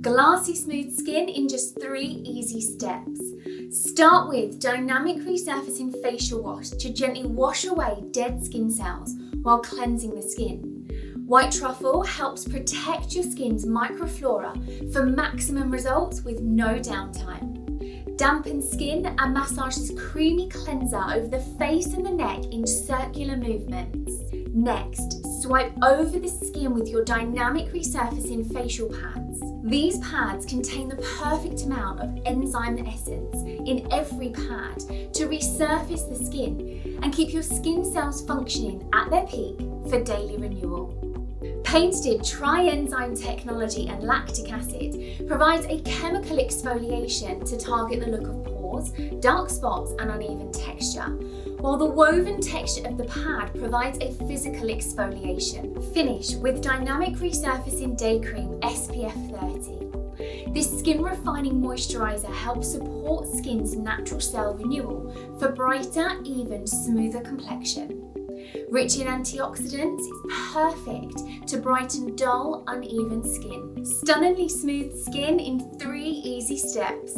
Glassy-smooth skin in just 3 easy steps. Start with Dynamic Resurfacing Facial Wash to gently wash away dead skin cells while cleansing the skin. White Truffle helps protect your skin's microflora for maximum results with no downtime. Dampen skin and massage this creamy cleanser over the face and the neck in circular movements. Next, swipe over the skin with your Dynamic Resurfacing Facial Pads. These pads contain the perfect amount of enzyme essence in every pad to resurface the skin and keep your skin cells functioning at their peak for daily renewal. Patented Tri-Enzyme technology and lactic acid provides a chemical exfoliation to target the look of pores, dark spots and uneven texture, while the woven texture of the pad provides a physical exfoliation. Finish with Dynamic Resurfacing Day Cream SPF 30. This skin refining moisturiser helps support skin's natural cell renewal for brighter, even, smoother complexion. Rich in antioxidants, it's perfect to brighten dull, uneven skin. Stunningly smooth skin in 3 easy steps.